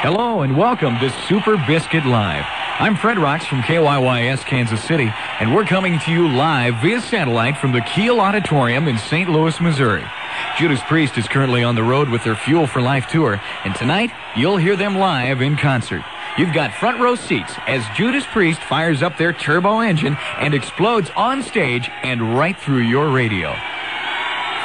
Hello and welcome to Super Biscuit Live. I'm Fred Rocks from KYYS Kansas City, and we're coming to you live via satellite from the Kiel Auditorium in St. Louis, Missouri. Judas Priest is currently on the road with their Fuel for Life tour, and tonight you'll hear them live in concert. You've got front row seats as Judas Priest fires up their turbo engine and explodes on stage and right through your radio.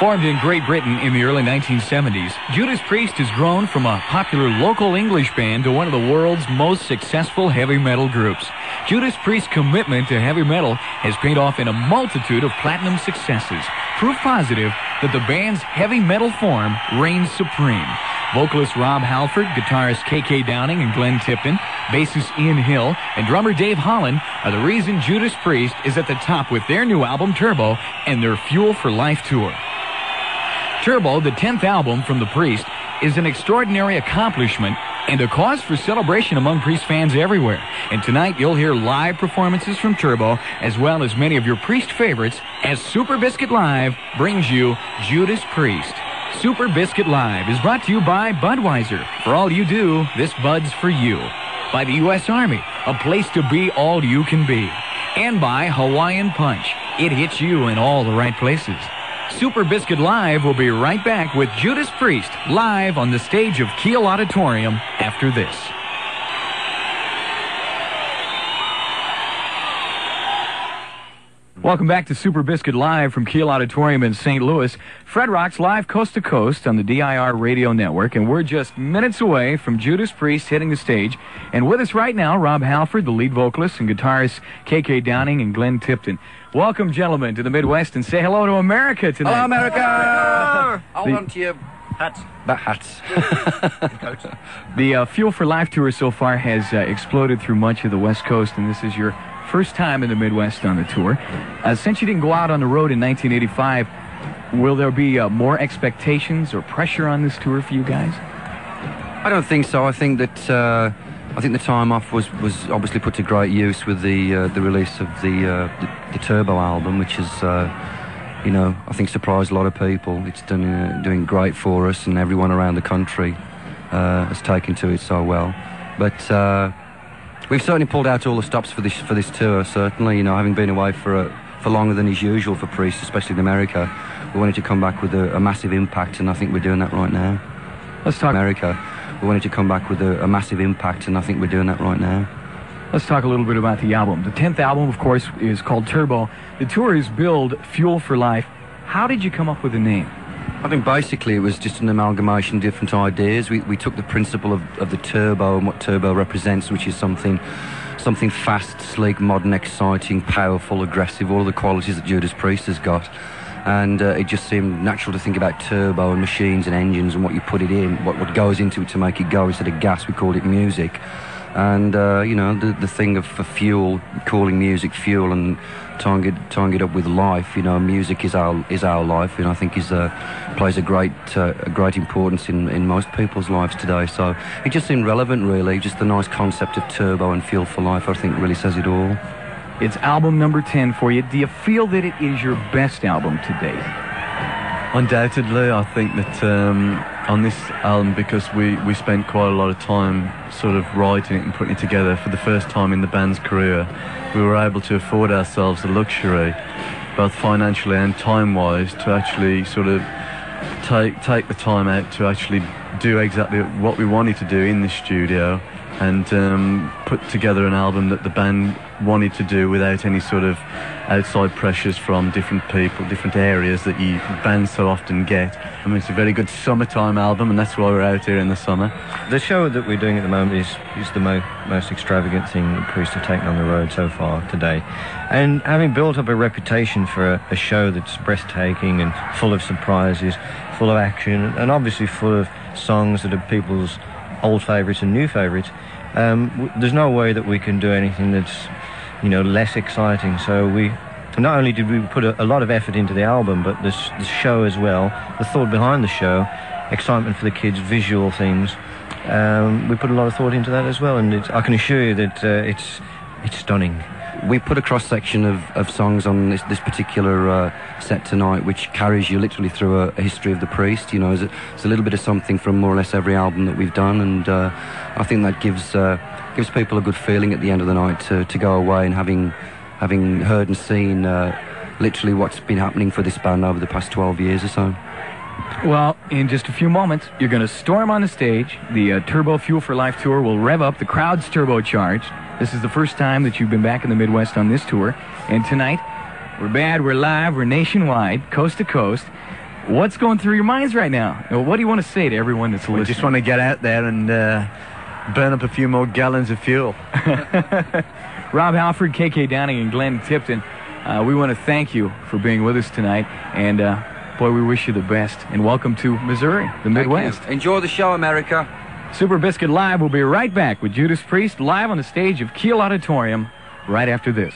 Formed in Great Britain in the early 1970s, Judas Priest has grown from a popular local English band to one of the world's most successful heavy metal groups. Judas Priest's commitment to heavy metal has paid off in a multitude of platinum successes, proof positive that the band's heavy metal form reigns supreme. Vocalist Rob Halford, guitarist K.K. Downing and Glenn Tipton, bassist Ian Hill, and drummer Dave Holland are the reason Judas Priest is at the top with their new album Turbo and their Fuel for Life tour. Turbo, the 10th album from the Priest, is an extraordinary accomplishment and a cause for celebration among Priest fans everywhere. And tonight you'll hear live performances from Turbo as well as many of your Priest favorites as Super Biscuit Live brings you Judas Priest. Super Biscuit Live is brought to you by Budweiser. For all you do, this Bud's for you. By the U.S. Army, a place to be all you can be. And by Hawaiian Punch. It hits you in all the right places. Super Biscuit Live will be right back with Judas Priest live on the stage of Kiel Auditorium after this. Welcome back to Super Biscuit Live from Kiel Auditorium in St. Louis. Fred Rocks live coast to coast on the DIR radio network, and we're just minutes away from Judas Priest hitting the stage. And with us right now, Rob Halford, the lead vocalist, and guitarist K.K. Downing and Glenn Tipton. Welcome, gentlemen, to the Midwest, and say hello to America tonight. Hello, America! Hold on to your hats. Hats. The Fuel for Life tour so far has exploded through much of the West Coast, and this is your first time in the Midwest on the tour. Since you didn't go out on the road in 1985, will there be more expectations or pressure on this tour for you guys? I don't think so. I think that the time off was obviously put to great use with the release of the Turbo album, which is I think surprised a lot of people. It's doing great for us, and everyone around the country has taken to it so well. But we've certainly pulled out all the stops for this tour. Certainly, having been away for longer than is usual for Priest, especially in America, we wanted to come back with a massive impact, and I think we're doing that right now. Let's talk America. We wanted to come back with a massive impact, and I think we're doing that right now. Let's talk a little bit about the album. The 10th album, of course, is called Turbo. The tour is billed Fuel for Life. How did you come up with the name? I think basically it was just an amalgamation of different ideas. We took the principle of the turbo and what turbo represents, which is something fast, sleek, modern, exciting, powerful, aggressive, all of the qualities that Judas Priest has got. And it just seemed natural to think about turbo and machines and engines and what you put it in, what goes into it to make it go. Instead of gas, we called it music. And, the thing of for fuel, calling music fuel and tying it up with life, music is our life, and I think plays a great importance in most people's lives today. So it just seemed relevant, really. Just the nice concept of turbo and fuel for life, I think, really says it all. It's album number 10 for you. Do you feel that it is your best album to date? Undoubtedly, I think that on this album, because we spent quite a lot of time sort of writing it and putting it together for the first time in the band's career, we were able to afford ourselves the luxury, both financially and time-wise, to actually sort of take the time out to actually do exactly what we wanted to do in the studio, and put together an album that the band wanted to do without any sort of outside pressures from different people, different areas that bands so often get. I mean, it's a very good summertime album, and that's why we're out here in the summer. The show that we're doing at the moment is the most extravagant thing that Priest have taken on the road so far today. And having built up a reputation for a show that's breathtaking and full of surprises, full of action, and obviously full of songs that are people's old favourites and new favourites, there's no way that we can do anything that's less exciting. So we not only did we put a lot of effort into the album, but the show as well, the thought behind the show, excitement for the kids, visual things, we put a lot of thought into that as well, and I can assure you that it's stunning. we put a cross-section of songs on this particular set tonight, which carries you literally through a history of the Priest. You know, it's a little bit of something from more or less every album that we've done, and I think that gives people a good feeling at the end of the night to go away and having heard and seen literally what's been happening for this band over the past 12 years or so. Well, in just a few moments, you're going to storm on the stage. The Turbo Fuel for Life tour will rev up. The crowd's turbocharged. This is the first time that you've been back in the Midwest on this tour. And tonight, we're bad, we're live, we're nationwide, coast to coast. What's going through your minds right now? What do you want to say to everyone that's listening? We just want to get out there and burn up a few more gallons of fuel. Rob Halford, KK Downing, and Glenn Tipton, we want to thank you for being with us tonight. And, boy, we wish you the best. And welcome to Missouri, the Midwest. Enjoy the show, America. Super Biscuit Live will be right back with Judas Priest live on the stage of Kiel Auditorium right after this.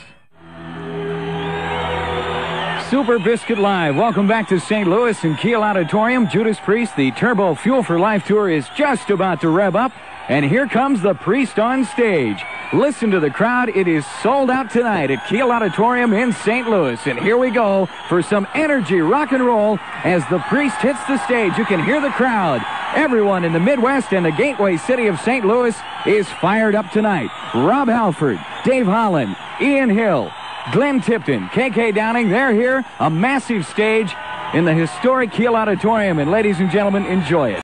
Super Biscuit Live. Welcome back to St. Louis and Kiel Auditorium. Judas Priest, the Turbo Fuel for Life tour is just about to rev up. And here comes the Priest on stage. Listen to the crowd. It is sold out tonight at Kiel Auditorium in St. Louis. And here we go for some energy rock and roll as the Priest hits the stage. You can hear the crowd. Everyone in the Midwest and the gateway city of St. Louis is fired up tonight. Rob Halford, Dave Holland, Ian Hill, Glenn Tipton, KK Downing, they're here. A massive stage in the historic Kiel Auditorium. And ladies and gentlemen, enjoy it.